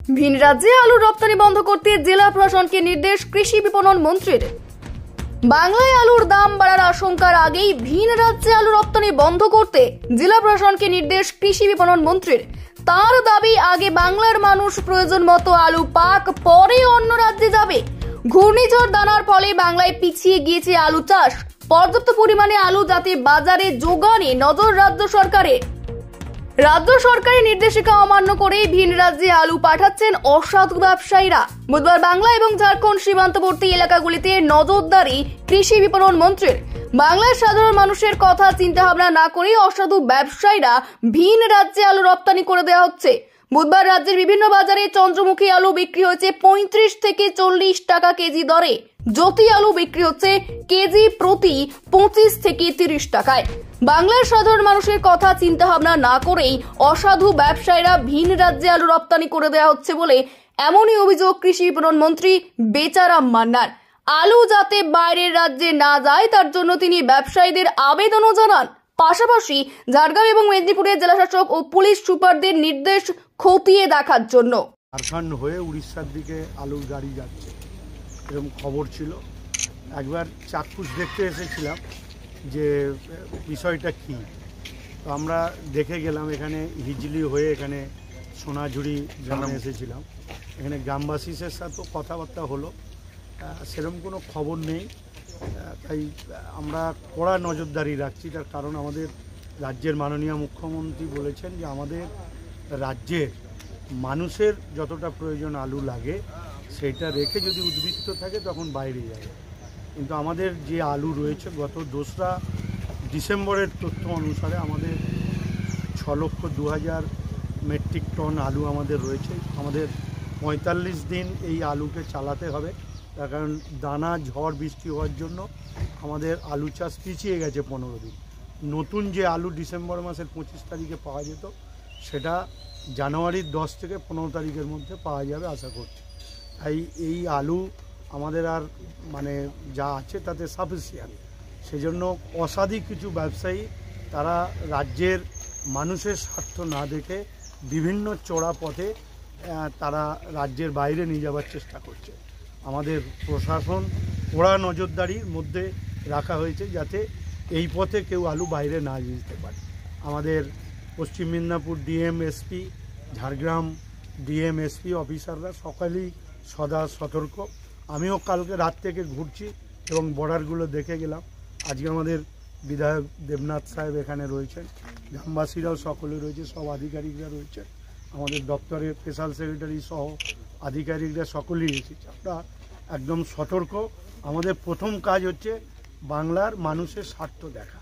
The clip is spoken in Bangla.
ভিন রাজ্যে আলু রপ্তানি বন্ধ করতে জেলা প্রশাসনকে নির্দেশ কৃষি বিপণন মন্ত্রীর। বাংলায় আলুর দাম বাড়ার আশঙ্কার আগেই ভিন রাজ্যে আলু রপ্তানি বন্ধ করতে জেলা প্রশাসনকে নির্দেশ কৃষি বিপণন মন্ত্রীর। তার দাবি, আগে বাংলার মানুষ প্রয়োজন মতো আলু পাক, পরে অন্য রাজ্যে যাবে। ঘূর্ণিঝড় দানার ফলে বাংলায় পিছিয়ে গিয়েছে আলু চাষ। পর্যাপ্ত পরিমাণে আলু যাতে বাজারে যোগানে নজর রাজ্য সরকারের। রাজ্য সরকারের নির্দেশিকা অমান্য করে ভিন রাজ্যে আলু পাঠাচ্ছেন অসাধু ব্যবসায়ীরা। বুধবার বাংলা এবং ঝাড়খণ্ড সীমান্তবর্তী এলাকাগুলিতে নজরদারি কৃষি বিপণন মন্ত্রীর। বাংলার সাধারণ মানুষের কথা চিন্তা ভাবনা না করে অসাধু ব্যবসায়ীরা ভিন রাজ্যে আলু রপ্তানি করে দেওয়া হচ্ছে। বুধবার রাজ্যের বিভিন্ন বাজারে চন্দ্রমুখী আলু বিক্রি হয়েছে 35 থেকে 40 টাকা কেজি দরে। জ্যোতি আলু বিক্রি হচ্ছে কেজি প্রতি 25 থেকে 30 টাকায়। বাংলার সাধারণ মানুষের কথা চিন্তা ভাবনা না করেই অসাধু ব্যবসায়ীরা ভিন রাজ্যে আলু রপ্তানি করে দেওয়া হচ্ছে বলে এমনই অভিযোগ কৃষি বিপণন মন্ত্রী বেচারাম মান্নার। আলু যাতে বাইরের রাজ্যে না যায় তার জন্য তিনি ব্যবসায়ীদের আবেদনও জানান। পাশাপাশি ঝাড়গ্রাম এবং মেদিনীপুরের জেলাশাসক ও পুলিশ সুপারদের নির্দেশ খতিয়ে দেখার জন্য। ঝাড়খণ্ড হয়ে উড়িষ্যার দিকে আলুর গাড়ি যাচ্ছে এরকম খবর ছিল। একবার চাক্ষুষ দেখতে এসেছিলাম যে বিষয়টা কী, তো আমরা দেখে গেলাম। এখানে হিজলি হয়ে এখানে সোনাঝুরি গ্রামে এসেছিলাম। এখানে গ্রামবাসীদের সাথেও কথাবার্তা হলো, সেরকম কোনো খবর নেই। তাই আমরা কড়া নজরদারি রাখছি। তার কারণ আমাদের রাজ্যের মাননীয় মুখ্যমন্ত্রী বলেছেন যে আমাদের রাজ্যের মানুষের যতটা প্রয়োজন আলু লাগে সেইটা রেখে যদি উদ্বৃত্ত থাকে তখন বাইরে যাবে। কিন্তু আমাদের যে আলু রয়েছে গত 2রা ডিসেম্বরের তথ্য অনুসারে আমাদের 6,02,000 মেট্রিক টন আলু আমাদের রয়েছে। আমাদের 45 দিন এই আলুকে চালাতে হবে। তার কারণ দানা ঝড় বৃষ্টি হওয়ার জন্য আমাদের আলু চাষ পিছিয়ে গেছে 15 দিন। নতুন যে আলু ডিসেম্বর মাসের 25 তারিখে পাওয়া যেত সেটা জানুয়ারির 10 থেকে 15 তারিখের মধ্যে পাওয়া যাবে আশা করছি। তাই এই আলু আমাদের আর যা আছে তাতে সাফিসিয়েন্ট। সেজন্য অসাধু কিছু ব্যবসায়ী তারা রাজ্যের মানুষের স্বার্থ না দেখে বিভিন্ন চোরা পথে তারা রাজ্যের বাইরে নিয়ে যাওয়ার চেষ্টা করছে। আমাদের প্রশাসন কড়া নজরদারির মধ্যে রাখা হয়েছে যাতে এই পথে কেউ আলু বাইরে না যেতে পারে। আমাদের পশ্চিম Medinipur DM SP, Jhargram DM SP অফিসাররা সকালেই সদা সতর্ক। আমিও কালকে রাত থেকে ঘুরছি এবং বর্ডারগুলো দেখে গেলাম। আজকে আমাদের বিধায়ক দেবনাথ সাহেব এখানে রয়েছেন, গ্রামবাসীরাও সকলে রয়েছে, সব আধিকারিকরা রয়েছেন, আমাদের দপ্তরের স্পেশাল সেক্রেটারি সহ আধিকারিকরা সকলেই এসেছে। আমরা একদম সতর্ক। আমাদের প্রথম কাজ হচ্ছে বাংলার মানুষের স্বার্থ দেখা।